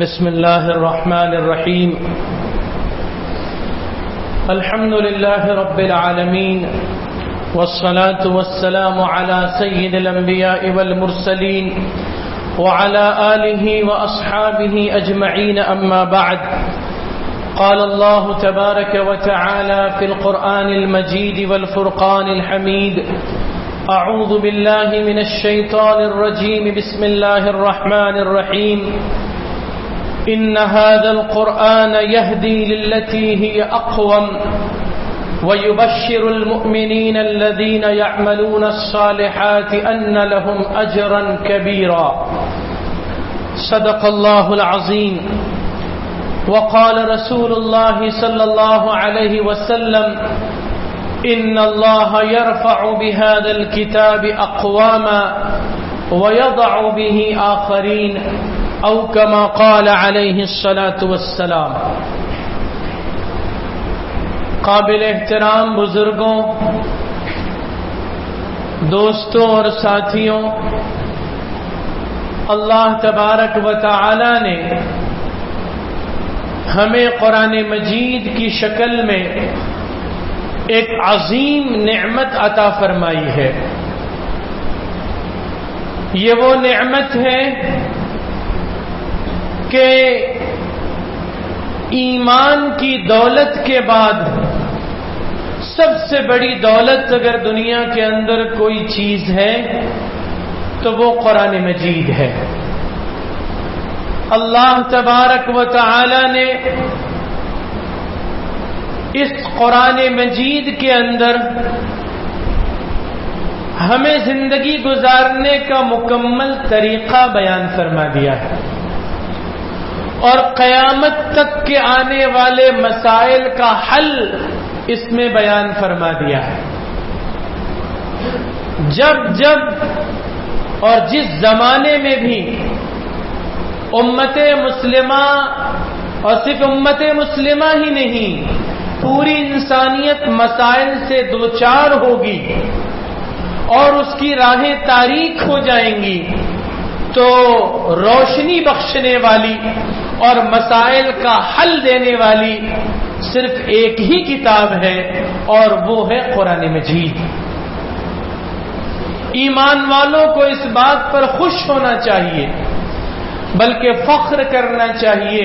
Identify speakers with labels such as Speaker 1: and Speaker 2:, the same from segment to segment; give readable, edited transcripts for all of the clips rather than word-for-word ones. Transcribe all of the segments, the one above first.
Speaker 1: بسم الله الرحمن الرحيم. الحمد لله رب العالمين، والصلاة والسلام على سيد الأنبياء والمرسلين وعلى آله وأصحابه أجمعين، أما بعد. قال الله تبارك وتعالى في القرآن المجيد والفرقان الحميد: أعوذ بالله من الشيطان الرجيم، بسم الله الرحمن الرحيم. إن هذا القرآن يهدي للتي هي أقوم ويبشر المؤمنين الذين يعملون الصالحات أن لهم أجرا كبيرا. صدق الله العظيم. وقال رسول الله صلى الله عليه وسلم: إن الله يرفع بهذا الكتاب أقواما ويضع به آخرين، أو كما قال عليه الصلاة والسلام. قابل احترام بزرگوں، دوستوں اور ساتھیوں، اللہ تبارک و تعالی نے ہمیں قرآن مجید کی شکل میں ایک عظیم نعمت عطا فرمائی ہے. یہ وہ نعمت ہے کہ ایمان کی دولت کے بعد سب سے بڑی دولت اگر دنیا کے اندر کوئی چیز ہے تو وہ قرآن مجید ہے. اللہ تبارک و تعالی نے اس قرآن مجید کے اندر ہمیں زندگی گزارنے کا مکمل طریقہ بیان فرما دیا ہے اور قیامت تک کے آنے والے مسائل کا حل اس میں بیان فرما دیا ہے. جب اور جس زمانے میں بھی امت مسلمہ، اور صرف امت مسلمہ ہی نہیں، پوری انسانیت مسائل سے دوچار ہوگی اور اس کی راہیں تاریک ہو جائیں گی، تو روشنی بخشنے والی اور مسائل کا حل دینے والی صرف ایک ہی کتاب ہے، اور وہ ہے قرآن مجید. ایمان والوں کو اس بات پر خوش ہونا چاہیے، بلکہ فخر کرنا چاہیے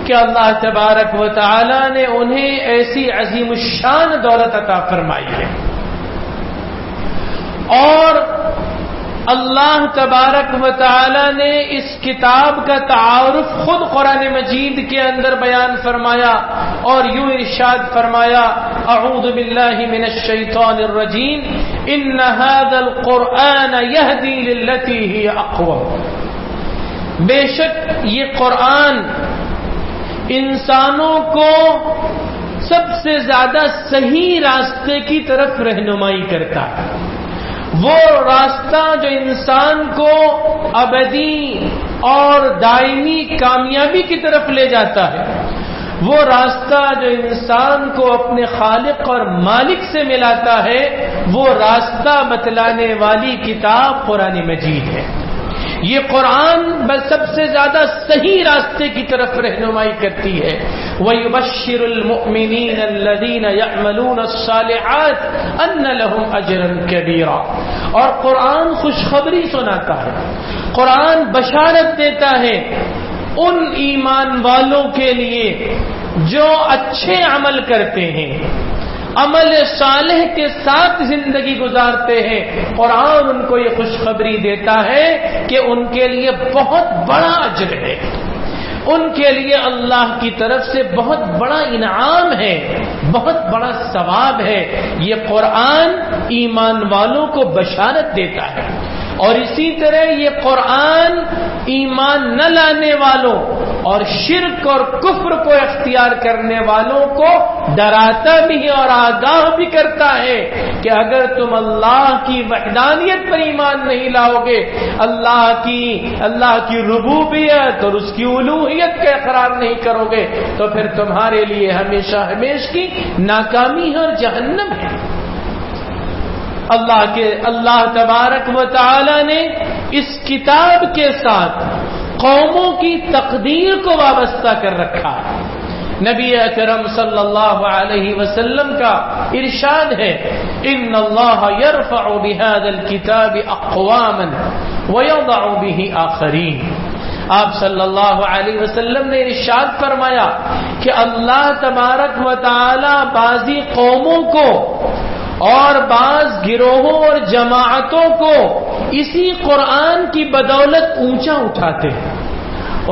Speaker 1: کہ اللہ تبارک و تعالی نے انہیں ایسی عظیم الشان دولت عطا فرمائی ہے. اور اللہ تبارک و تعالی نے اس کتاب کا تعارف خود قرآن مجید کے اندر بیان فرمایا اور یوں ارشاد فرمایا: اعوذ باللہ من الشیطان الرجیم، ان هذا القرآن يهدي للتي هي اقوم. بے شک یہ قرآن انسانوں کو سب سے زیادہ صحیح راستے کی طرف رہنمائی کرتا ہے. وہ راستہ جو انسان کو ابدی اور دائمی کامیابی کی طرف لے جاتا ہے، وہ راستہ جو انسان کو اپنے خالق اور مالک سے ملاتا ہے، وہ راستہ بتلانے والی کتاب قرآن مجید ہے. یہ قرآن سب سے زیادہ صحیح راستے کی طرف رہنمائی کرتی ہے. وَيُبَشِّرُ الْمُؤْمِنِينَ الَّذِينَ يَعْمَلُونَ الصَّالِحَاتِ أَنَّ لَهُمْ أَجْرًا كَبِيرًا. اور قرآن خوشخبری سناتا ہے، قرآن بشارت دیتا ہے ان ایمان والوں کے لیے جو اچھے عمل کرتے ہیں، عمل صالح کے ساتھ زندگی گزارتے ہیں. قرآن ان کو یہ خوشخبری دیتا ہے کہ ان کے لیے بہت بڑا اجر ہے، ان کے لیے اللہ کی طرف سے بہت بڑا انعام ہے، بہت بڑا ثواب ہے. یہ قرآن ایمان والوں کو بشارت دیتا ہے. اور اسی طرح یہ قرآن ایمان نہ لانے والوں اور شرک اور کفر کو اختیار کرنے والوں کو ڈراتا بھی ہے اور آگاہ بھی کرتا ہے کہ اگر تم اللہ کی وحدانیت پر ایمان نہیں لاؤ گے، اللہ کی ربوبیت اور اس کی الوہیت کا اقرار نہیں کرو گے، تو پھر تمہارے لیے ہمیشہ ہمیشہ کی ناکامی ہے اور جہنم ہے. اللہ تبارک و تعالی نے اس کتاب کے ساتھ قوموں کی تقدیر کو وابستہ کر رکھا ہے۔ نبی اکرم صلی اللہ علیہ وسلم کا ارشاد ہے، ان اللہ یرفع بهذا الكتاب اقواما ویضع به آخرین۔ آپ صلی اللہ علیہ وسلم نے ارشاد فرمایا کہ اللہ تبارک و تعالی بعضی قوموں کو اور بعض گروہوں اور جماعتوں کو اسی قرآن کی بدولت اونچا اٹھاتے ہیں،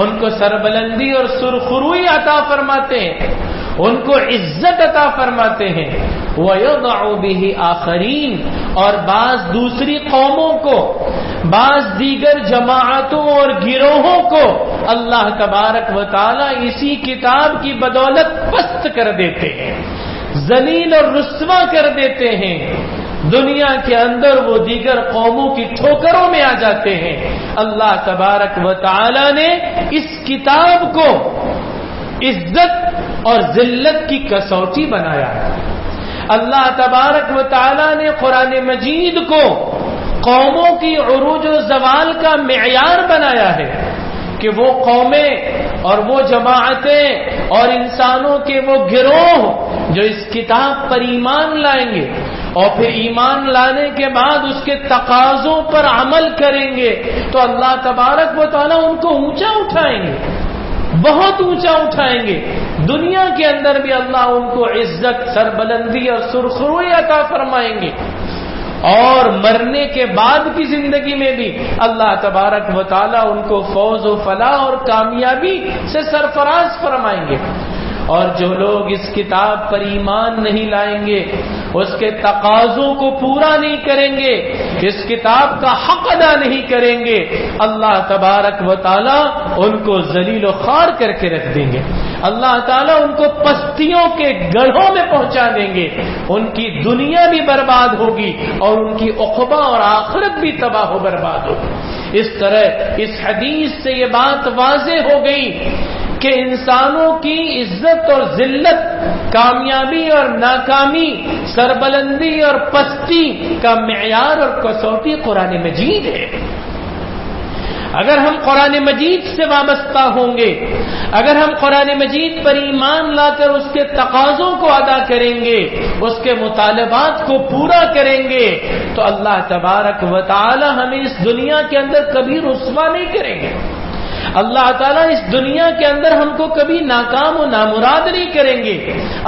Speaker 1: ان کو سربلندی اور سرخروئی عطا فرماتے ہیں، ان کو عزت عطا فرماتے ہیں۔ وَيَضَعُ بِهِ آخَرِينَ، اور بعض دوسری قوموں کو، بعض دیگر جماعتوں اور گروہوں کو اللہ تبارک و تعالی اسی کتاب کی بدولت پست کر دیتے ہیں، ذلیل اور رسوا کر دیتے ہیں۔ دنیا کے اندر وہ دیگر قوموں کی ٹھوکروں میں آ جاتے ہیں۔ اللہ تبارک و تعالی نے اس کتاب کو عزت اور ذلت کی کسوٹی بنایا ہے۔ اللہ تبارک و تعالی نے قرآن مجید کو قوموں کی عروج و زوال کا معیار بنایا ہے کہ وہ قومیں اور وہ جماعتیں اور انسانوں کے وہ گروہ جو اس کتاب پر ایمان لائیں گے اور پھر ایمان لانے کے بعد اس کے تقاضوں پر عمل کریں گے تو اللہ تبارک و تعالیٰ ان کو اونچا اٹھائیں گے، بہت اونچا اٹھائیں گے۔ دنیا کے اندر بھی اللہ ان کو عزت، سربلندی اور سرخروئی عطا فرمائیں گے، اور مرنے کے بعد کی زندگی میں بھی اللہ تبارک و تعالیٰ ان کو فوز و فلاح اور کامیابی سے سرفراز فرمائیں گے۔ اور جو لوگ اس کتاب پر ایمان نہیں لائیں گے، اس کے تقاضوں کو پورا نہیں کریں گے، اس کتاب کا حق ادا نہیں کریں گے، اللہ تبارک و تعالیٰ ان کو ذلیل و خوار کر کے رکھ دیں گے۔ اللہ تعالیٰ ان کو پستیوں کے گڑھوں میں پہنچا دیں گے، ان کی دنیا بھی برباد ہوگی اور ان کی عقبہ اور آخرت بھی تباہ و برباد ہوگی۔ اس طرح اس حدیث سے یہ بات واضح ہو گئی کہ انسانوں کی عزت اور ذلت، کامیابی اور ناکامی، سربلندی اور پستی کا معیار اور کسوٹی قرآن مجید ہے۔ اگر ہم قرآن مجید سے وابستہ ہوں گے، اگر ہم قرآن مجید پر ایمان لا کر اس کے تقاضوں کو ادا کریں گے، اس کے مطالبات کو پورا کریں گے، تو اللہ تبارک و تعالی ہمیں اس دنیا کے اندر کبھی رسوا نہیں کریں گے۔ اللہ تعالیٰ اس دنیا کے اندر ہم کو کبھی ناکام و نامراد نہیں کریں گے۔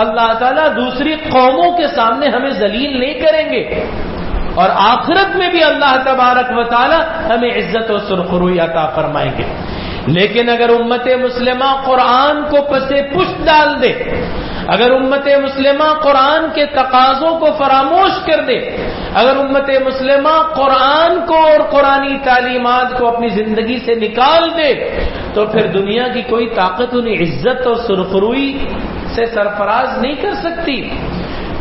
Speaker 1: اللہ تعالیٰ دوسری قوموں کے سامنے ہمیں ذلیل نہیں کریں گے، اور آخرت میں بھی اللہ تبارک و تعالی ہمیں عزت و سرخروئی عطا فرمائیں گے۔ لیکن اگر امت مسلمہ قرآن کو پسے پشت ڈال دے، اگر امت مسلمہ قرآن کے تقاضوں کو فراموش کر دے، اگر امت مسلمہ قرآن کو اور قرآنی تعلیمات کو اپنی زندگی سے نکال دے، تو پھر دنیا کی کوئی طاقت انہیں عزت اور سرخروئی سے سرفراز نہیں کر سکتی،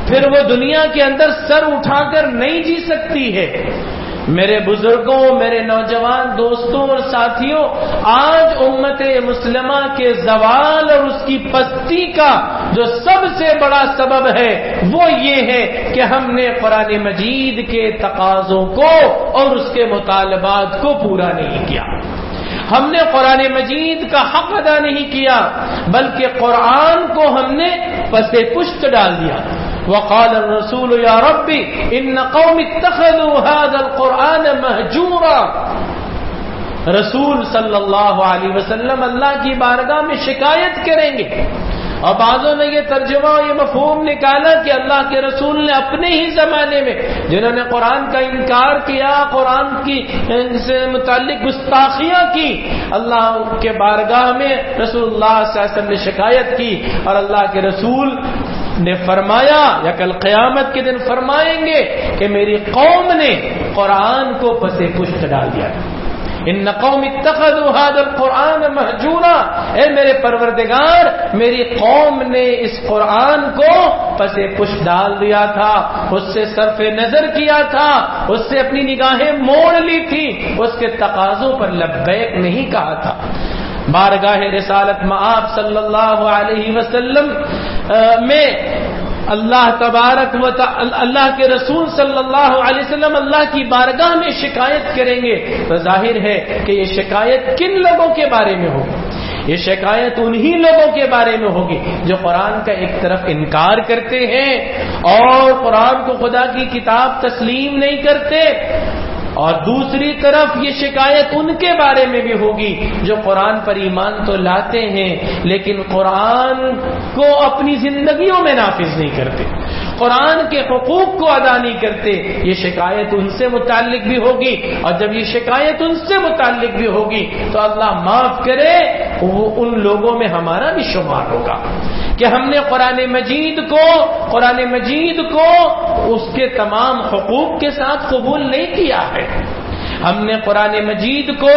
Speaker 1: پھر وہ دنیا کے اندر سر اٹھا کر نہیں جی سکتی ہے۔ میرے بزرگوں، میرے نوجوان دوستوں اور ساتھیوں، آج امت مسلمہ کے زوال اور اس کی پستی کا جو سب سے بڑا سبب ہے وہ یہ ہے کہ ہم نے قرآن مجید کے تقاضوں کو اور اس کے مطالبات کو پورا نہیں کیا، ہم نے قرآن مجید کا حق ادا نہیں کیا، بلکہ قرآن کو ہم نے پسے پشت ڈال دیا۔ وقال الرسول یا ربی ان قوم اتخذوا هذا القرآن مہجورا، رسول صلی اللہ علیہ وسلم اللہ کی بارگاہ میں شکایت کریں گے، اور بعضوں نے یہ ترجمہ اور یہ مفہوم نکالا کہ اللہ کے رسول نے اپنے ہی زمانے میں جنہوں نے قرآن کا انکار کیا، قرآن کی سے متعلق گستاخیاں کی، اللہ کے بارگاہ میں رسول اللہ صلی اللہ علیہ وسلم نے شکایت کی، اور اللہ کے رسول نے فرمایا یا کل قیامت کے دن فرمائیں گے کہ میری قوم نے قرآن کو پسے پشت ڈال دیا، ان قوم اتخذوا هذا القرآن مہجورا، اے میرے پروردگار میری قوم نے اس قرآن کو پسے پشت ڈال دیا تھا، اس سے صرف نظر کیا تھا، اس سے اپنی نگاہیں موڑ لی تھی، اس کے تقاضوں پر لبیک نہیں کہا تھا۔ بارگاہ رسالت میں آپ صلی اللہ علیہ وسلم میں اللہ تبارک و تعالی اللہ کے رسول صلی اللہ علیہ وسلم اللہ کی بارگاہ میں شکایت کریں گے تو ظاہر ہے کہ یہ شکایت کن لوگوں کے بارے میں ہوگی؟ یہ شکایت انہی لوگوں کے بارے میں ہوگی جو قرآن کا ایک طرف انکار کرتے ہیں اور قرآن کو خدا کی کتاب تسلیم نہیں کرتے، اور دوسری طرف یہ شکایت ان کے بارے میں بھی ہوگی جو قرآن پر ایمان تو لاتے ہیں لیکن قرآن کو اپنی زندگیوں میں نافذ نہیں کرتے، قرآن کے حقوق کو ادا نہیں کرتے۔ یہ شکایت ان سے متعلق بھی ہوگی، اور جب یہ شکایت ان سے متعلق بھی ہوگی تو اللہ معاف کرے وہ ان لوگوں میں ہمارا بھی شمار ہوگا کہ ہم نے قرآن مجید کو اس کے تمام حقوق کے ساتھ قبول نہیں کیا ہے۔ ہم نے قرآن مجید کو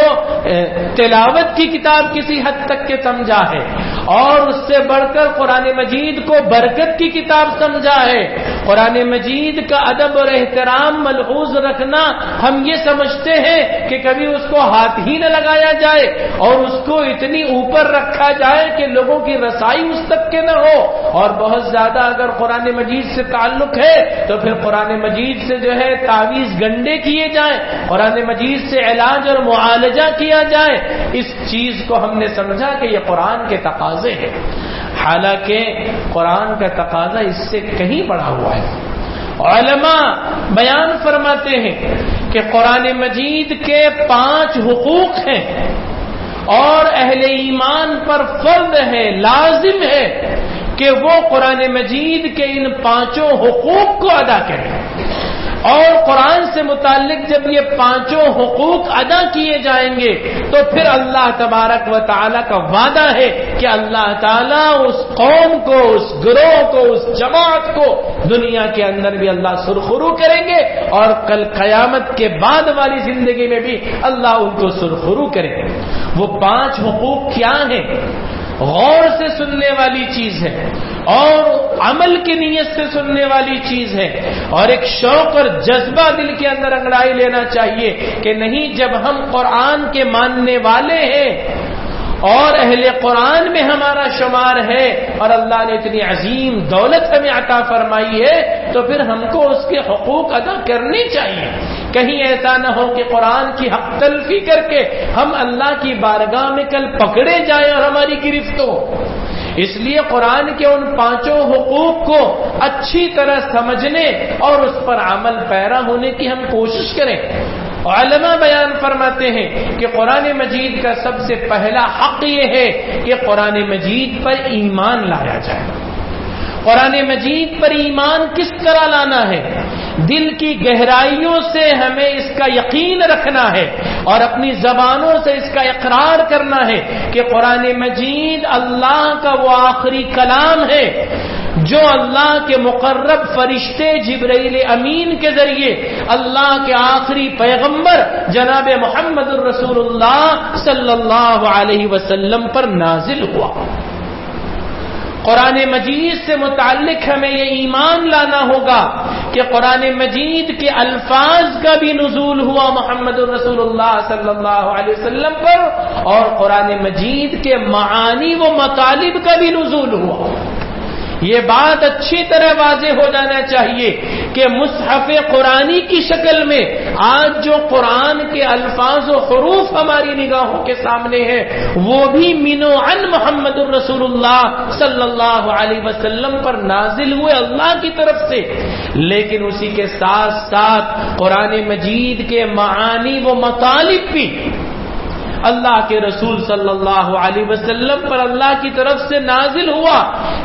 Speaker 1: تلاوت کی کتاب کسی حد تک کے سمجھا ہے، اور اس سے بڑھ کر قرآن مجید کو برکت کی کتاب سمجھا ہے۔ قرآن مجید کا ادب اور احترام ملحوظ رکھنا ہم یہ سمجھتے ہیں کہ کبھی اس کو ہاتھ ہی نہ لگایا جائے اور اس کو اتنی اوپر رکھا جائے کہ لوگوں کی رسائی اس تک کے نہ ہو، اور بہت زیادہ اگر قرآن مجید سے تعلق ہے تو پھر قرآن مجید سے جو ہے تعویذ گنڈے کیے جائیں، قرآن مجید سے علاج اور معالجہ کیا جائے۔ اس چیز کو ہم نے سمجھا کہ یہ قرآن کے تقاضے ہیں، حالانکہ قرآن کا تقاضا اس سے کہیں بڑا ہوا ہے۔ علماء بیان فرماتے ہیں کہ قرآن مجید کے 5 حقوق ہیں اور اہل ایمان پر فرض ہے، لازم ہے کہ وہ قرآن مجید کے ان 5 حقوق کو ادا کریں، اور قرآن سے متعلق جب یہ 5 حقوق ادا کیے جائیں گے تو پھر اللہ تبارک و تعالی کا وعدہ ہے کہ اللہ تعالیٰ اس قوم کو، اس گروہ کو، اس جماعت کو دنیا کے اندر بھی اللہ سرخرو کریں گے، اور کل قیامت کے بعد والی زندگی میں بھی اللہ ان کو سرخرو کریں گے۔ وہ 5 حقوق کیا ہیں؟ غور سے سننے والی چیز ہے اور عمل کی نیت سے سننے والی چیز ہے، اور ایک شوق اور جذبہ دل کے اندر انگڑائی لینا چاہیے کہ نہیں، جب ہم قرآن کے ماننے والے ہیں اور اہل قرآن میں ہمارا شمار ہے اور اللہ نے اتنی عظیم دولت ہمیں عطا فرمائی ہے تو پھر ہم کو اس کے حقوق ادا کرنے چاہیے۔ کہیں ایسا نہ ہو کہ قرآن کی حق تلفی کر کے ہم اللہ کی بارگاہ میں کل پکڑے جائیں اور ہماری گرفت ہو۔ اس لیے قرآن کے ان 5 حقوق کو اچھی طرح سمجھنے اور اس پر عمل پیرا ہونے کی ہم کوشش کریں۔ علماء بیان فرماتے ہیں کہ قرآن مجید کا سب سے پہلا حق یہ ہے کہ قرآن مجید پر ایمان لایا جائے۔ قرآن مجید پر ایمان کس طرح لانا ہے؟ دل کی گہرائیوں سے ہمیں اس کا یقین رکھنا ہے اور اپنی زبانوں سے اس کا اقرار کرنا ہے کہ قرآن مجید اللہ کا وہ آخری کلام ہے جو اللہ کے مقرب فرشتے جبرائیل امین کے ذریعے اللہ کے آخری پیغمبر جناب محمد الرسول اللہ صلی اللہ علیہ وسلم پر نازل ہوا۔ قرآن مجید سے متعلق ہمیں یہ ایمان لانا ہوگا کہ قرآن مجید کے الفاظ کا بھی نزول ہوا محمد الرسول اللہ صلی اللہ علیہ وسلم پر، اور قرآن مجید کے معانی و مطالب کا بھی نزول ہوا۔ یہ بات اچھی طرح واضح ہو جانا چاہیے کہ مصحف قرآنی کی شکل میں آج جو قرآن کے الفاظ و حروف ہماری نگاہوں کے سامنے ہیں وہ بھی من عن محمد الرسول اللہ صلی اللہ علیہ وسلم پر نازل ہوئے اللہ کی طرف سے، لیکن اسی کے ساتھ ساتھ قرآن مجید کے معانی و مطالب بھی اللہ کے رسول صلی اللہ علیہ وسلم پر اللہ کی طرف سے نازل ہوا،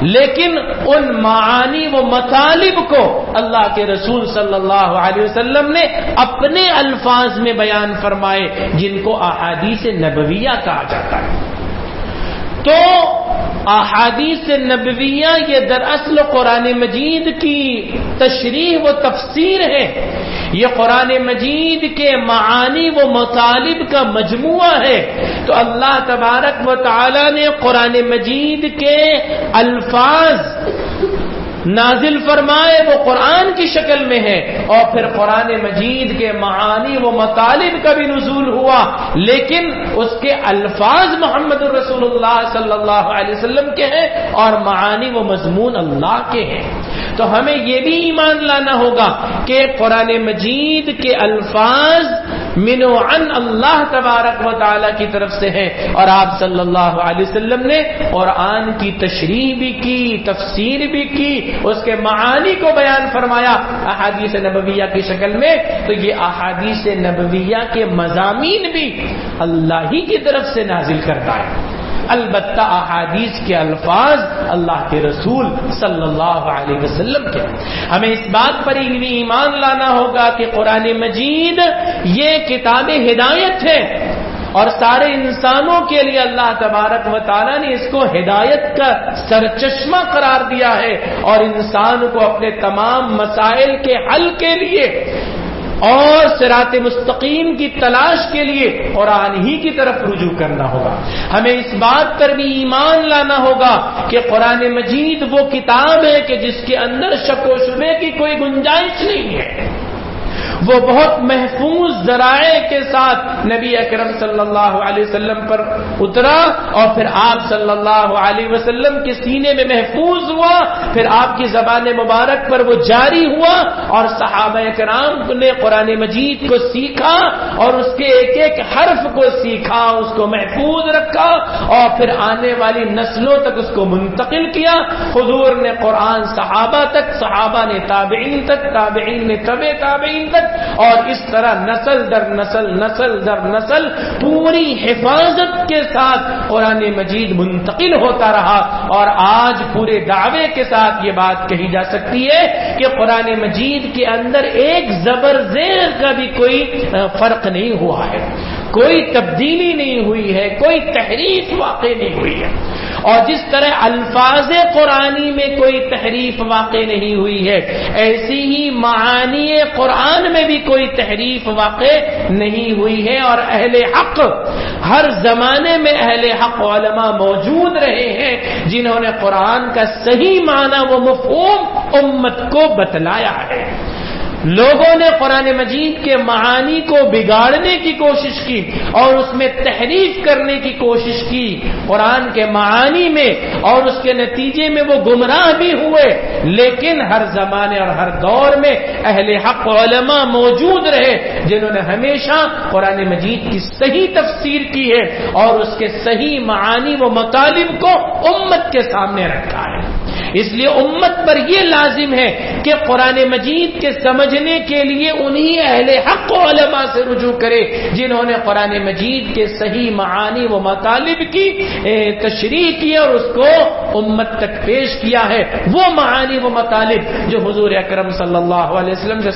Speaker 1: لیکن ان معانی و مطالب کو اللہ کے رسول صلی اللہ علیہ وسلم نے اپنے الفاظ میں بیان فرمائے جن کو احادیث نبویہ کہا جاتا ہے۔ تو احادیث نبویہ یہ دراصل قرآن مجید کی تشریح و تفسیر ہے، یہ قرآن مجید کے معانی و مطالب کا مجموعہ ہے۔ تو اللہ تبارک و تعالی نے قرآن مجید کے الفاظ نازل فرمائے، وہ قرآن کی شکل میں ہے، اور پھر قرآن مجید کے معانی و مطالب کا بھی نزول ہوا، لیکن اس کے الفاظ محمد الرسول اللہ صلی اللہ علیہ وسلم کے ہیں اور معانی و مضمون اللہ کے ہیں۔ تو ہمیں یہ بھی ایمان لانا ہوگا کہ قرآن مجید کے الفاظ من و عن اللہ تبارک و تعالی کی طرف سے ہیں، اور آپ صلی اللہ علیہ وسلم نے قرآن کی تشریح بھی کی، تفسیر بھی کی، اس کے معانی کو بیان فرمایا احادیث نبویہ کی شکل میں. تو یہ احادیث نبویہ کے مضامین بھی اللہ ہی کی طرف سے نازل کرتا ہے. البتہ احادیث کے الفاظ اللہ کے رسول صلی اللہ علیہ وسلم کے. ہمیں اس بات پر بھی ایمان لانا ہوگا کہ قرآن مجید یہ کتاب ہدایت ہے، اور سارے انسانوں کے لیے اللہ تبارک و تعالیٰ نے اس کو ہدایت کا سرچشمہ قرار دیا ہے، اور انسان کو اپنے تمام مسائل کے حل کے لیے اور صراط مستقیم کی تلاش کے لیے قرآن ہی کی طرف رجوع کرنا ہوگا. ہمیں اس بات پر بھی ایمان لانا ہوگا کہ قرآن مجید وہ کتاب ہے کہ جس کے اندر شک و شبے کی کوئی گنجائش نہیں ہے. وہ بہت محفوظ ذرائع کے ساتھ نبی اکرم صلی اللہ علیہ وسلم پر اترا، اور پھر آپ صلی اللہ علیہ وسلم کے سینے میں محفوظ ہوا، پھر آپ کی زبان مبارک پر وہ جاری ہوا، اور صحابہ کرام نے قرآن مجید کو سیکھا اور اس کے ایک ایک حرف کو سیکھا، اس کو محفوظ رکھا، اور پھر آنے والی نسلوں تک اس کو منتقل کیا. حضور نے قرآن صحابہ تک، صحابہ نے تابعین تک، تابعین نے تبع تابعین تک، اور اس طرح نسل در نسل، نسل در نسل پوری حفاظت کے ساتھ قرآن مجید منتقل ہوتا رہا. اور آج پورے دعوے کے ساتھ یہ بات کہی جا سکتی ہے کہ قرآن مجید کے اندر ایک زبر زیر کا بھی کوئی فرق نہیں ہوا ہے، کوئی تبدیلی نہیں ہوئی ہے، کوئی تحریف واقع نہیں ہوئی ہے. اور جس طرح الفاظ قرآنی میں کوئی تحریف واقع نہیں ہوئی ہے، ایسی ہی معانی قرآن میں بھی کوئی تحریف واقع نہیں ہوئی ہے. اور اہل حق، ہر زمانے میں اہل حق علماء موجود رہے ہیں جنہوں نے قرآن کا صحیح معنی و مفہوم امت کو بتلایا ہے. لوگوں نے قرآن مجید کے معانی کو بگاڑنے کی کوشش کی اور اس میں تحریف کرنے کی کوشش کی قرآن کے معانی میں، اور اس کے نتیجے میں وہ گمراہ بھی ہوئے. لیکن ہر زمانے اور ہر دور میں اہل حق علماء موجود رہے جنہوں نے ہمیشہ قرآن مجید کی صحیح تفسیر کی ہے اور اس کے صحیح معانی و مطالب کو امت کے سامنے رکھا ہے. اس لیے امت پر یہ لازم ہے کہ قرآن مجید کے سمجھنے کے لیے انہی اہل حق علماء سے رجوع کرے جنہوں نے قرآن مجید کے صحیح معانی و مطالب کی تشریح کی اور اس کو امت تک پیش کیا ہے. وہ معانی و مطالب جو حضور اکرم صلی اللہ علیہ وسلم سے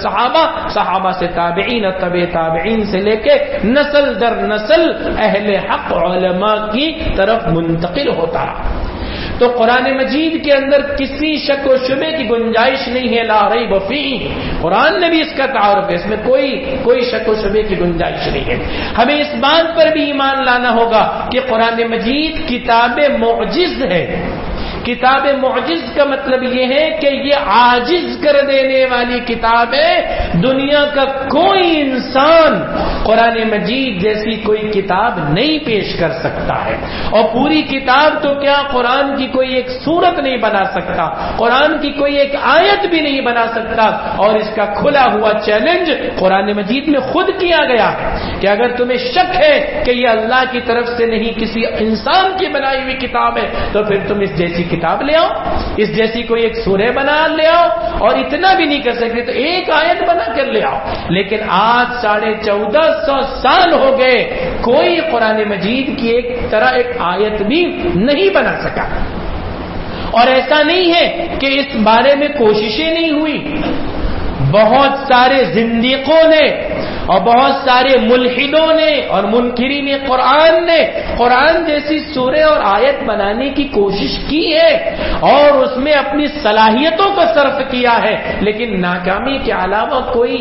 Speaker 1: صحابہ سے تابعین اور تبع تابعین سے لے کے نسل در نسل اہل حق علماء کی طرف منتقل ہوتا رہا. تو قرآن مجید کے اندر کسی شک و شبے کی گنجائش نہیں ہے. لا ریب فیہ، قرآن نے بھی اس کا تعارف ہے، اس میں کوئی شک و شبے کی گنجائش نہیں ہے. ہمیں اس بات پر بھی ایمان لانا ہوگا کہ قرآن مجید کتاب معجز ہے. کتاب معجز کا مطلب یہ ہے کہ یہ عاجز کر دینے والی کتاب ہے. دنیا کا کوئی انسان قرآن مجید جیسی کوئی کتاب نہیں پیش کر سکتا ہے. اور پوری کتاب تو کیا قرآن کی کوئی ایک سورت نہیں بنا سکتا، قرآن کی کوئی ایک آیت بھی نہیں بنا سکتا. اور اس کا کھلا ہوا چیلنج قرآن مجید میں خود کیا گیا ہے کہ اگر تمہیں شک ہے کہ یہ اللہ کی طرف سے نہیں کسی انسان کی بنائی ہوئی کتاب ہے تو پھر تم اس جیسی کتاب لے آؤ، اس جیسی کوئی ایک سورہ بنا لے آؤ. اور اتنا بھی نہیں کر سکتے تو ایک آیت بنا کر لے آؤ. لیکن آج 1450 سال ہو گئے، کوئی قرآن مجید کی ایک طرح ایک آیت بھی نہیں بنا سکا. اور ایسا نہیں ہے کہ اس بارے میں کوششیں نہیں ہوئی. بہت سارے زندیقوں نے اور بہت سارے ملحدوں نے اور منکرین قرآن نے قرآن جیسی سورہ اور آیت بنانے کی کوشش کی ہے اور اس میں اپنی صلاحیتوں کو صرف کیا ہے، لیکن ناکامی کے علاوہ کوئی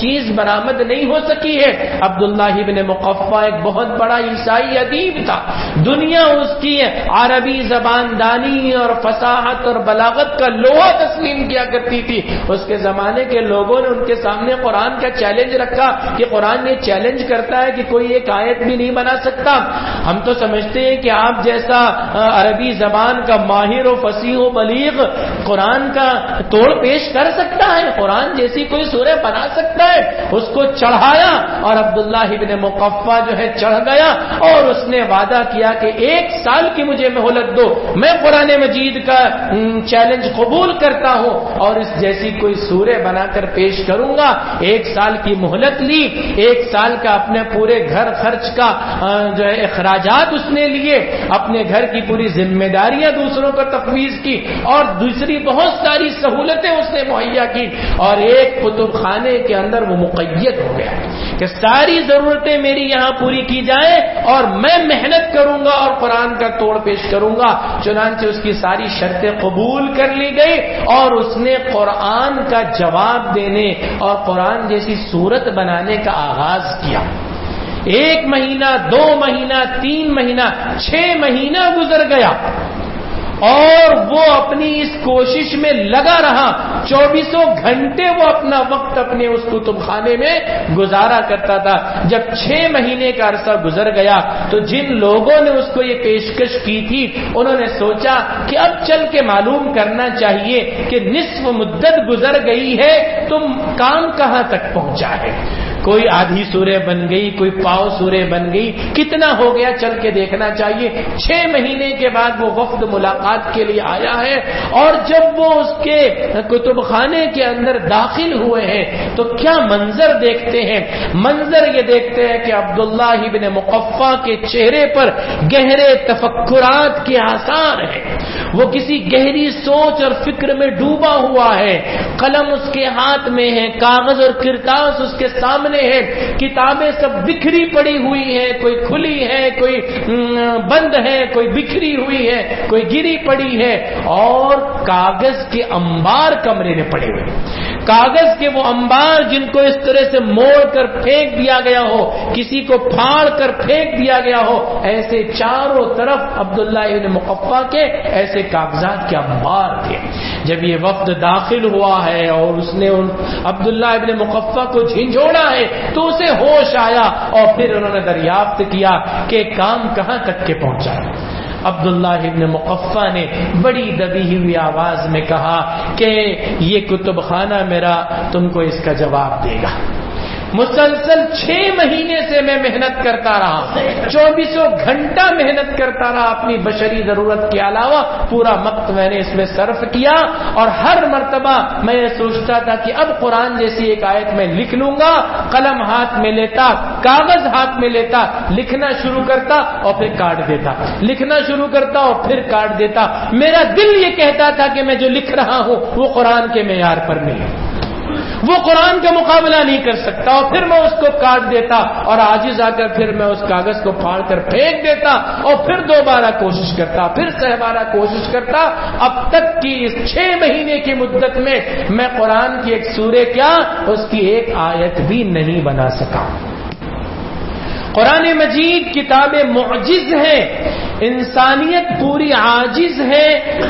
Speaker 1: چیز برآمد نہیں ہو سکی ہے. عبداللہ ابن مقفع ایک بہت بڑا عیسائی ادیب تھا. دنیا اس کی عربی زبان دانی اور فصاحت اور بلاغت کا لوہا تسلیم کیا کرتی تھی. اس کے زمانے کے لوگوں نے ان کے سامنے قرآن کا چیلنج رکھا کہ قرآن یہ چیلنج کرتا ہے کہ کوئی ایک آیت بھی نہیں بنا سکتا. ہم تو سمجھتے ہیں کہ آپ جیسا عربی زبان کا ماہر و فصیح و بلیغ قرآن کا توڑ پیش کر سکتا ہے, قرآن جیسی کوئی سورہ بنا سکتا ہے. اس کو چڑھایا اور عبداللہ ابن مقفع جو ہے چڑھ گیا اور اس نے وعدہ کیا کہ 1 سال کی مجھے مہلت دو, میں قرآن مجید کا چیلنج قبول کرتا ہوں اور اس جیسی کوئی سورہ بنا کر پیش کروں گا. 1 سال کی مہلت لی, 1 سال کا اپنے پورے گھر خرچ کا جو ہے اخراجات اس نے لیے, اپنے گھر کی پوری ذمہ داریاں دوسروں کو تفویض کی اور دوسری بہت ساری سہولتیں اس نے مہیا کی, اور ایک کتب خانے کے اندر وہ مقید ہو گیا کہ ساری ضرورتیں میری یہاں پوری کی جائیں اور میں محنت کروں گا اور قرآن کا توڑ پیش کروں گا. چنانچہ اس کی ساری شرطیں قبول کر لی گئی اور اس نے قرآن کا جواب دینے اور قرآن جیسی صورت بنانے کا آغاز کیا. 1 مہینہ, 2 مہینہ, 3 مہینہ, 6 مہینہ گزر گیا اور وہ اپنی اس کوشش میں لگا رہا. 24 گھنٹے وہ اپنا وقت اپنے اس کتب خانے میں گزارا کرتا تھا. جب 6 مہینے کا عرصہ گزر گیا تو جن لوگوں نے اس کو یہ پیشکش کی تھی انہوں نے سوچا کہ اب چل کے معلوم کرنا چاہیے کہ نصف مدت گزر گئی ہے تو کام کہاں تک پہنچا ہے. کوئی آدھی سورہ بن گئی, کوئی پاؤ سورہ بن گئی, کتنا ہو گیا چل کے دیکھنا چاہیے. 6 مہینے کے بعد وہ وفد ملاقات کے لیے آیا ہے اور جب وہ اس کے کتب خانے کے اندر داخل ہوئے ہیں تو کیا منظر دیکھتے ہیں. منظر یہ دیکھتے ہیں کہ عبداللہ ابن مقفع کے چہرے پر گہرے تفکرات کے آثار ہیں. وہ کسی گہری سوچ اور فکر میں ڈوبا ہوا ہے. قلم اس کے ہاتھ میں ہے, کاغذ اور کرتاس اس کے سامنے ہے, کتابیں سب بکھری پڑی ہوئی ہیں, کوئی کھلی ہے, کوئی بند ہے, کوئی بکھری ہوئی ہے, کوئی گری پڑی ہے, اور کاغذ کے انبار کمرے میں پڑے ہوئے. کاغذ کے وہ انبار جن کو اس طرح سے موڑ کر پھینک دیا گیا ہو, کسی کو پھاڑ کر پھینک دیا گیا ہو, ایسے چاروں طرف عبداللہ ابن مقفع کے ایسے کاغذات کے انبار تھے. جب یہ وفد داخل ہوا ہے اور اس نے عبداللہ ابن مقفع کو جھنجھوڑا ہے تو اسے ہوش آیا اور پھر انہوں نے دریافت کیا کہ کام کہاں تک کے پہنچا. عبداللہ ابن مقفع نے بڑی دبی ہوئی آواز میں کہا کہ یہ کتب خانہ میرا تم کو اس کا جواب دے گا. مسلسل 6 مہینے سے میں محنت کرتا رہا, 24 گھنٹہ محنت کرتا رہا, اپنی بشری ضرورت کے علاوہ پورا وقت میں نے اس میں صرف کیا, اور ہر مرتبہ میں یہ سوچتا تھا کہ اب قرآن جیسی ایک آیت میں لکھ لوں گا. قلم ہاتھ میں لیتا, کاغذ ہاتھ میں لیتا, لکھنا شروع کرتا اور پھر کاٹ دیتا, لکھنا شروع کرتا اور پھر کاٹ دیتا. میرا دل یہ کہتا تھا کہ میں جو لکھ رہا ہوں وہ قرآن کے معیار پر نہیں, وہ قرآن کا مقابلہ نہیں کر سکتا, اور پھر میں اس کو کاٹ دیتا اور عاجز آ کر پھر میں اس کاغذ کو پھاڑ کر پھینک دیتا اور پھر دوبارہ کوشش کرتا, پھر سہبارہ کوشش کرتا, اب تک کی اس 6 مہینے کی مدت میں میں قرآن کی ایک سورہ کیا اس کی ایک آیت بھی نہیں بنا سکا. قرآن مجید کتاب معجز ہے, انسانیت پوری عاجز ہے,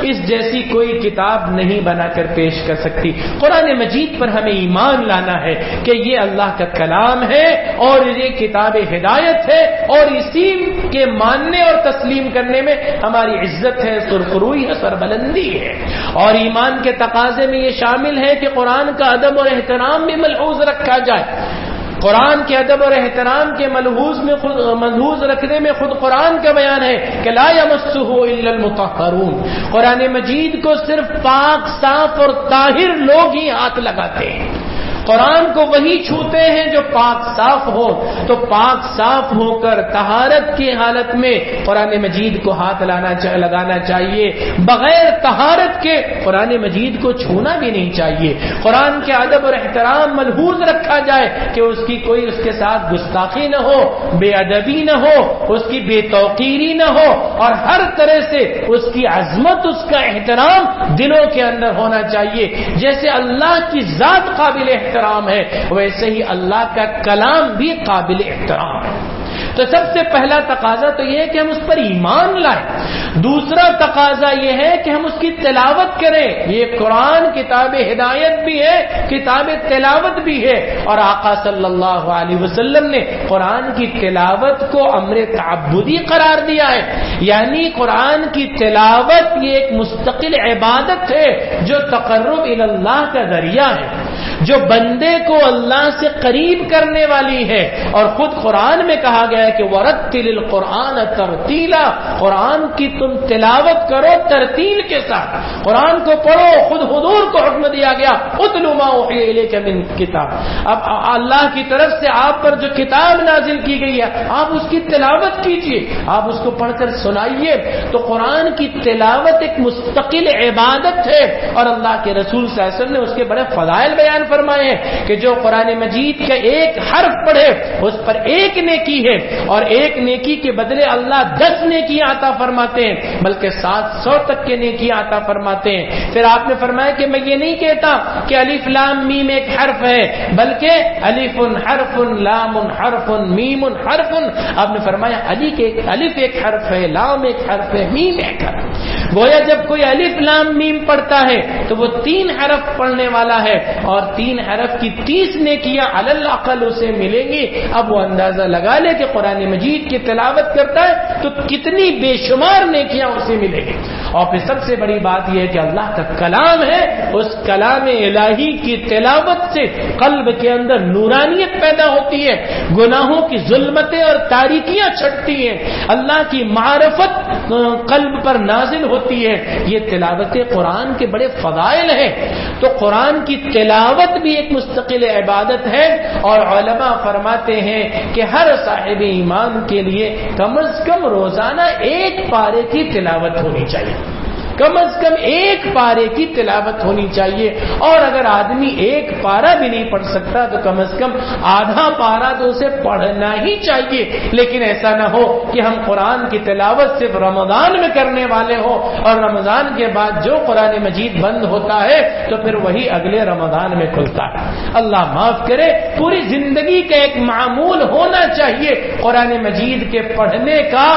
Speaker 1: اس جیسی کوئی کتاب نہیں بنا کر پیش کر سکتی. قرآن مجید پر ہمیں ایمان لانا ہے کہ یہ اللہ کا کلام ہے اور یہ کتاب ہدایت ہے, اور اسی کے ماننے اور تسلیم کرنے میں ہماری عزت ہے, سرخروئی ہے, سربلندی ہے. اور ایمان کے تقاضے میں یہ شامل ہے کہ قرآن کا ادب اور احترام بھی ملحوظ رکھا جائے. قرآن کے ادب اور احترام کے ملحوظ رکھنے میں خود قرآن کا بیان ہے کہ لا یمسہ الا المطہرون. قرآن مجید کو صرف پاک, صاف اور طاہر لوگ ہی ہاتھ لگاتے ہیں. قرآن کو وہی چھوتے ہیں جو پاک صاف ہو. تو پاک صاف ہو کر طہارت کی حالت میں قرآن مجید کو ہاتھ لگانا چاہیے. بغیر طہارت کے قرآن مجید کو چھونا بھی نہیں چاہیے. قرآن کے ادب اور احترام ملحوظ رکھا جائے کہ اس کی کوئی اس کے ساتھ گستاخی نہ ہو, بے ادبی نہ ہو, اس کی بے توقیری نہ ہو, اور ہر طرح سے اس کی عظمت, اس کا احترام دلوں کے اندر ہونا چاہیے. جیسے اللہ کی ذات قابل احترام ہے ویسے ہی اللہ کا کلام بھی قابل احترام ہے. تو تو سب سے پہلا تقاضا تو یہ ہے کہ ہم اس پر ایمان لائیں. دوسرا تقاضا یہ ہے کہ ہم اس کی تلاوت کریں. یہ قرآن کتاب ہدایت بھی ہے, کتاب تلاوت بھی ہے, اور آقا صلی اللہ علیہ وسلم نے قرآن کی تلاوت کو امر تعبدی قرار دیا ہے. یعنی قرآن کی تلاوت یہ ایک مستقل عبادت ہے جو تقرب الی اللہ کا ذریعہ ہے, جو بندے کو اللہ سے قریب کرنے والی ہے. اور خود قرآن میں کہا گیا ہے کہ وَرَتِّلِ الْقُرْآنَ تَرْتِيلًا, قرآن کی تم تلاوت کرو ترتیل کے ساتھ, قرآن کو پڑھو. خود حضور کو حکم دیا گیا اُتْلُ مَا أُوحِيَ إِلَيْكَ مِنْ کتاب. اب اللہ کی طرف سے آپ پر جو کتاب نازل کی گئی ہے آپ اس کی تلاوت کیجئے, آپ اس کو پڑھ کر سنائیے. تو قرآن کی تلاوت ایک مستقل عبادت ہے, اور اللہ کے رسول صلی اللہ علیہ وسلم نے اس کے بڑے فضائل بیان فرمائے ہیں کہ جو قرآن مجید کا ایک حرف پڑھے اس پر ایک نیکی ہے, اور ایک نیکی کے بدلے اللہ 10 نیکی عطا فرماتے ہیں, بلکہ 700 تک کے نیکی عطا فرماتے ہیں. پھر آپ نے فرمایا کہ میں یہ نہیں کہتا کہ الف لام میم ایک حرف ہے, بلکہ الف حرف لام حرف میم حرف. آپ نے فرمایا الف ایک حرف ہے, لام ایک حرف ہے, میم ایک حرف. گویا جب کوئی الف لام میم پڑھتا ہے تو وہ 3 حرف پڑھنے والا ہے, اور 3 حرف کی 30 نیکیاں علی الاقل اسے ملیں گی. اب وہ اندازہ لگا لے کہ قرآن مجید کی تلاوت کرتا ہے تو کتنی بے شمار نیکیاں اسے ملیں گی. اور پھر سب سے بڑی بات یہ ہے کہ اللہ کا کلام ہے, اس کلام الہی کی تلاوت سے قلب کے اندر نورانیت پیدا ہوتی ہے, گناہوں کی ظلمتیں اور تاریکیاں چھٹتی ہیں, اللہ کی معرفت قلب پر نازل ہوتی ہے. یہ تلاوت قرآن کے بڑے فضائل ہیں. تو قرآن کی تلاوت بھی ایک مستقل عبادت ہے, اور علماء فرماتے ہیں کہ ہر صاحب ایمان کے لیے کم از کم روزانہ 1 پارے کی تلاوت ہونی چاہیے, کم از کم 1 پارے کی تلاوت ہونی چاہیے. اور اگر آدمی 1 پارا بھی نہیں پڑھ سکتا تو کم از کم آدھا پارا تو اسے پڑھنا ہی چاہیے. لیکن ایسا نہ ہو کہ ہم قرآن کی تلاوت صرف رمضان میں کرنے والے ہوں, اور رمضان کے بعد جو قرآن مجید بند ہوتا ہے تو پھر وہی اگلے رمضان میں کھلتا ہے. اللہ معاف کرے, پوری زندگی کا ایک معمول ہونا چاہیے قرآن مجید کے پڑھنے کا.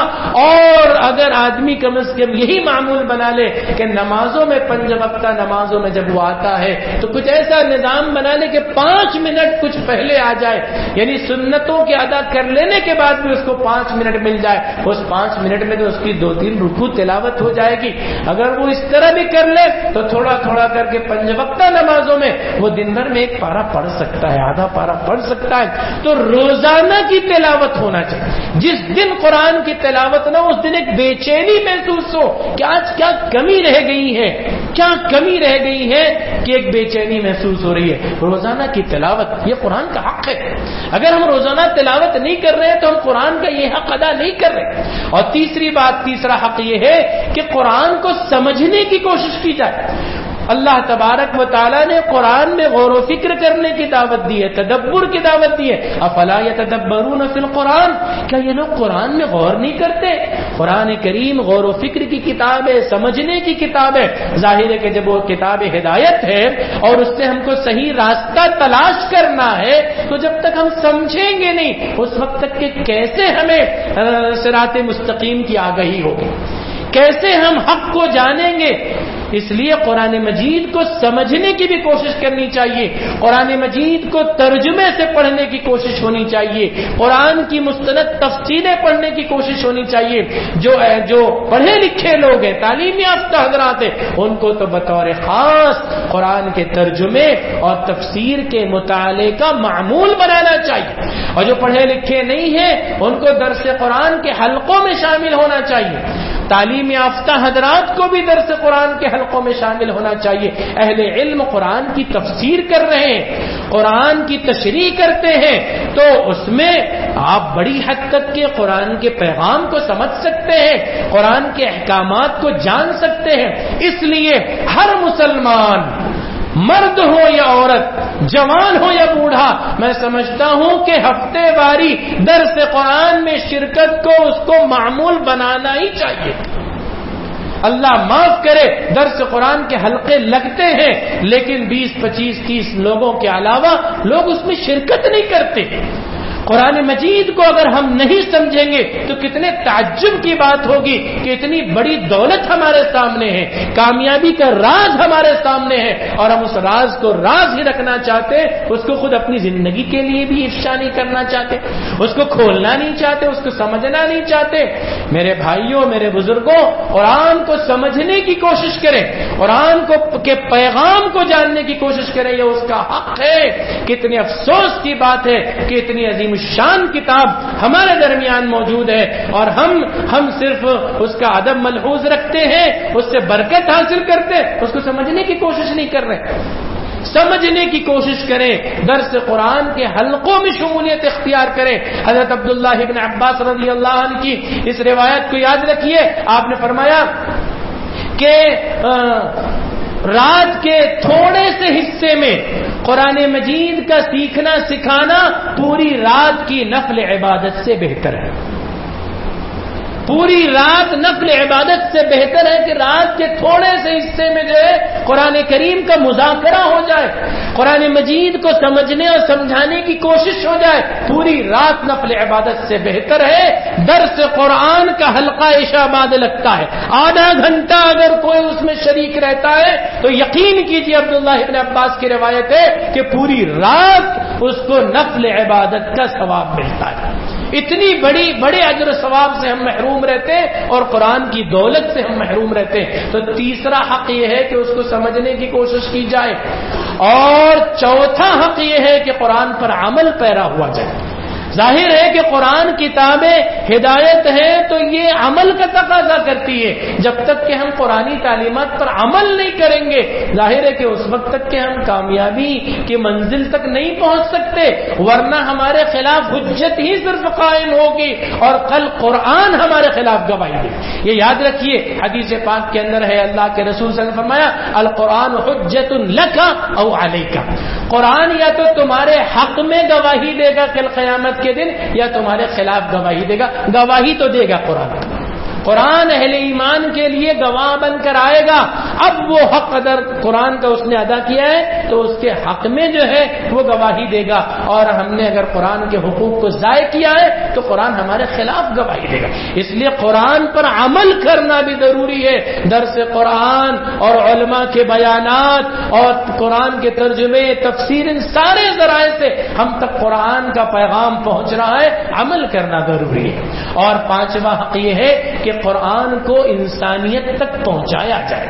Speaker 1: اور اگر آدمی کم از کم یہی معمول بنا لے کہ نمازوں میں 5 وقتہ نمازوں میں جب وہ آتا ہے تو کچھ ایسا نظام بنا لے کہ 5 منٹ کچھ پہلے آ جائے, یعنی سنتوں کے ادا کر لینے کے بعد بھی اس کو 5 منٹ مل جائے. اس 5 منٹ میں تو اس کی 2-3 رکوع تلاوت ہو جائے گی. اگر وہ اس طرح بھی کر لے تو تھوڑا تھوڑا کر کے 5 وقتہ نمازوں میں وہ دن بھر میں 1 پارا پڑھ سکتا ہے, آدھا پارا پڑھ سکتا ہے. تو روزانہ کی تلاوت ہونا چاہیے. جس دن قرآن کی تلاوت نہ ہو اس دن ایک بے چینی محسوس ہو کہ آج کیا کمی رہ گئی ہے, کیا کمی رہ گئی ہے کہ ایک بے چینی محسوس ہو رہی ہے. روزانہ کی تلاوت یہ قرآن کا حق ہے. اگر ہم روزانہ تلاوت نہیں کر رہے ہیں تو ہم قرآن کا یہ حق ادا نہیں کر رہے. اور تیسرا حق یہ ہے کہ قرآن کو سمجھنے کی کوشش کی جائے. اللہ تبارک و تعالیٰ نے قرآن میں غور و فکر کرنے کی دعوت دی ہے, تدبر کی دعوت دی ہے. افلا یتدبرون فی القرآن, کیا یہ لوگ قرآن میں غور نہیں کرتے؟ قرآن کریم غور و فکر کی کتاب ہے, سمجھنے کی کتاب ہے. ظاہر ہے کہ جب وہ کتاب ہدایت ہے اور اس سے ہم کو صحیح راستہ تلاش کرنا ہے تو جب تک ہم سمجھیں گے نہیں اس وقت تک کہ کیسے ہمیں صراط مستقیم کی آگاہی ہوگی, کیسے ہم حق کو جانیں گے. اس لیے قرآن مجید کو سمجھنے کی بھی کوشش کرنی چاہیے, قرآن مجید کو ترجمے سے پڑھنے کی کوشش ہونی چاہیے, قرآن کی مستند تفسیریں پڑھنے کی کوشش ہونی چاہیے. جو پڑھے لکھے لوگ ہیں, تعلیم یافتہ حضرات ہیں, ان کو تو بطور خاص قرآن کے ترجمے اور تفسیر کے مطالعے کا معمول بنانا چاہیے. اور جو پڑھے لکھے نہیں ہیں ان کو درس قرآن کے حلقوں میں شامل ہونا چاہیے. تعلیم یافتہ حضرات کو بھی درس قرآن کے حلقوں میں شامل ہونا چاہیے. اہل علم قرآن کی تفسیر کر رہے ہیں, قرآن کی تشریح کرتے ہیں, تو اس میں آپ بڑی حد تک کے قرآن کے پیغام کو سمجھ سکتے ہیں, قرآن کے احکامات کو جان سکتے ہیں. اس لیے ہر مسلمان, مرد ہو یا عورت, جوان ہو یا بوڑھا, میں سمجھتا ہوں کہ ہفتے واری درس قرآن میں شرکت کو اس کو معمول بنانا ہی چاہیے. اللہ معاف کرے, درس قرآن کے حلقے لگتے ہیں لیکن 20, 25, 30 لوگوں کے علاوہ لوگ اس میں شرکت نہیں کرتے. قرآن مجید کو اگر ہم نہیں سمجھیں گے تو کتنے تعجب کی بات ہوگی کہ اتنی بڑی دولت ہمارے سامنے ہے، کامیابی کا راز ہمارے سامنے ہے، اور ہم اس راز کو راز ہی رکھنا چاہتے، اس کو خود اپنی زندگی کے لیے بھی افشا نہیں کرنا چاہتے، اس کو کھولنا نہیں چاہتے، اس کو سمجھنا نہیں چاہتے۔ میرے بھائیوں، میرے بزرگوں، قرآن کو سمجھنے کی کوشش کریں، قرآن کے پیغام کو جاننے کی کوشش کریں، یہ اس کا حق ہے۔ کتنے افسوس کی بات ہے کہ اتنی عظیم الشان کتاب ہمارے درمیان موجود ہے اور ہم صرف اس کا ادب ملحوظ رکھتے ہیں، اس سے برکت حاصل کرتے، اس کو سمجھنے کی کوشش نہیں کر رہے۔ سمجھنے کی کوشش کریں، درس قرآن کے حلقوں میں شمولیت اختیار کریں۔ حضرت عبداللہ ابن عباس رضی اللہ عنہ کی اس روایت کو یاد رکھیے، آپ نے فرمایا کہ رات کے تھوڑے سے حصے میں قرآن مجید کا سیکھنا سکھانا پوری رات کی نفل عبادت سے بہتر ہے۔ پوری رات نفل عبادت سے بہتر ہے کہ رات کے تھوڑے سے حصے میں جو ہے قرآن کریم کا مذاکرہ ہو جائے، قرآن مجید کو سمجھنے اور سمجھانے کی کوشش ہو جائے۔ پوری رات نفل عبادت سے بہتر ہے درس قرآن کا حلقہ عشاء بعد لگتا ہے، آدھا گھنٹہ اگر کوئی اس میں شریک رہتا ہے تو یقین کیجیے عبداللہ ابن عباس کی روایت ہے کہ پوری رات اس کو نفل عبادت کا ثواب ملتا ہے۔ اتنی بڑے اجر و ثواب سے ہم محروم رہتے ہیں اور قرآن کی دولت سے ہم محروم رہتے ہیں۔ تو تیسرا حق یہ ہے کہ اس کو سمجھنے کی کوشش کی جائے، اور چوتھا حق یہ ہے کہ قرآن پر عمل پیرا ہوا جائے۔ ظاہر ہے کہ قرآن کتابیں ہدایت ہے تو یہ عمل کا تقاضا کرتی ہے۔ جب تک کہ ہم قرآنی تعلیمات پر عمل نہیں کریں گے، ظاہر ہے کہ اس وقت تک کہ ہم کامیابی کی منزل تک نہیں پہنچ سکتے، ورنہ ہمارے خلاف حجت ہی صرف قائم ہوگی اور کل قرآن ہمارے خلاف گواہی دے۔ یہ یاد رکھیے، حدیث پاک کے اندر ہے، اللہ کے رسول صلی اللہ علیہ وسلم نے فرمایا القرآن حجت لک او علیک، قرآن یا تو تمہارے حق میں گواہی دے گا کل قیامت کے دن، یا تمہارے خلاف گواہی دے گا۔ گواہی تو دے گا قرآن اہل ایمان کے لیے گواہ بن کر آئے گا۔ اب وہ حق اگر قرآن کا اس نے ادا کیا ہے تو اس کے حق میں جو ہے وہ گواہی دے گا، اور ہم نے اگر قرآن کے حقوق کو ضائع کیا ہے تو قرآن ہمارے خلاف گواہی دے گا۔ اس لیے قرآن پر عمل کرنا بھی ضروری ہے۔ درس قرآن اور علماء کے بیانات اور قرآن کے ترجمے، تفسیر، ان سارے ذرائع سے ہم تک قرآن کا پیغام پہنچ رہا ہے، عمل کرنا ضروری ہے۔ اور پانچواں حق یہ ہے کہ قرآن کو انسانیت تک پہنچایا جائے۔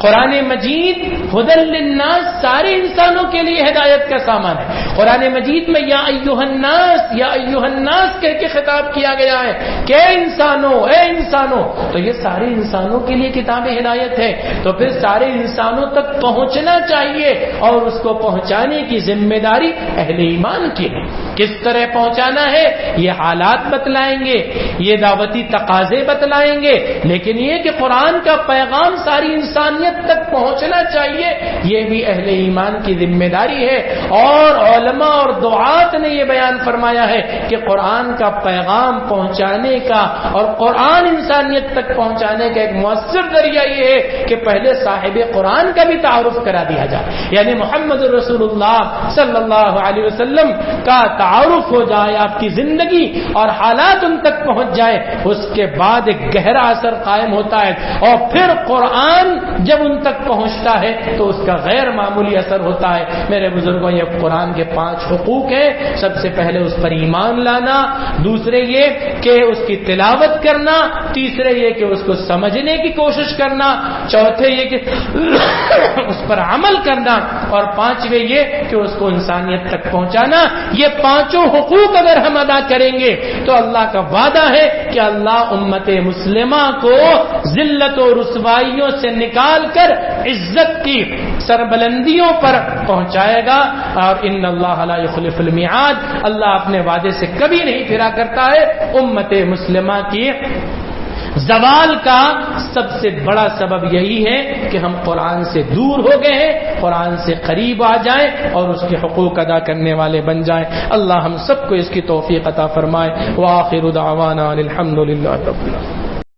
Speaker 1: قرآن مجید ہدی للناس، سارے انسانوں کے لیے ہدایت کا سامان ہے۔ قرآن مجید میں یا ایھا الناس، یا ایھا الناس کہہ کے خطاب کیا گیا ہے کہ اے انسانوں، تو یہ سارے انسانوں کے لیے کتاب ہدایت ہے، تو پھر سارے انسانوں تک پہنچنا چاہیے، اور اس کو پہنچانے کی ذمہ داری اہل ایمان کی ہے۔ کس طرح پہنچانا ہے یہ حالات بتلائیں گے، یہ دعوتی تقاضے بتلائیں گے، لیکن یہ کہ قرآن کا پیغام ساری انسانیت تک پہنچنا چاہیے، یہ بھی اہل ایمان کی ذمہ داری ہے۔ اور علماء اور دعات نے یہ بیان فرمایا ہے کہ قرآن کا پیغام پہنچانے کا اور قرآن انسانیت تک پہنچانے کا ایک مؤثر ذریعہ یہ ہے کہ پہلے صاحب قرآن کا بھی تعارف کرا دیا جائے، یعنی محمد رسول اللہ صلی اللہ علیہ وسلم کا تعارف ہو جائے، آپ کی زندگی اور حالات ان تک پہنچ جائے، اس کے بعد ایک گہرا اثر قائم ہوتا ہے، اور پھر قرآن جب ان تک پہنچتا ہے تو اس کا غیر معمولی اثر ہوتا ہے۔ میرے بزرگوں، یہ قرآن کے 5 حقوق ہیں۔ سب سے پہلے اس پر ایمان لانا، دوسرے یہ کہ اس کی تلاوت کرنا، تیسرے یہ کہ اس کو سمجھنے کی کوشش کرنا، چوتھے یہ کہ اس پر عمل کرنا، اور پانچویں یہ کہ اس کو انسانیت تک پہنچانا۔ یہ 5 حقوق اگر ہم ادا کریں گے تو اللہ کا وعدہ ہے کہ اللہ امت مسلمہ کو ذلت و رسوائیوں سے نکال کر عزت کی سربلندیوں پر پہنچائے گا، اور ان اللہ لا یخلف المیعاد، اللہ اپنے وعدے سے کبھی نہیں پھرا کرتا ہے۔ امت مسلمہ کی زوال کا سب سے بڑا سبب یہی ہے کہ ہم قرآن سے دور ہو گئے ہیں، قرآن سے قریب آ جائیں اور اس کے حقوق ادا کرنے والے بن جائیں۔ اللہ ہم سب کو اس کی توفیق عطا فرمائے۔ وآخر دعوانا الحمد للہ رب العالمین۔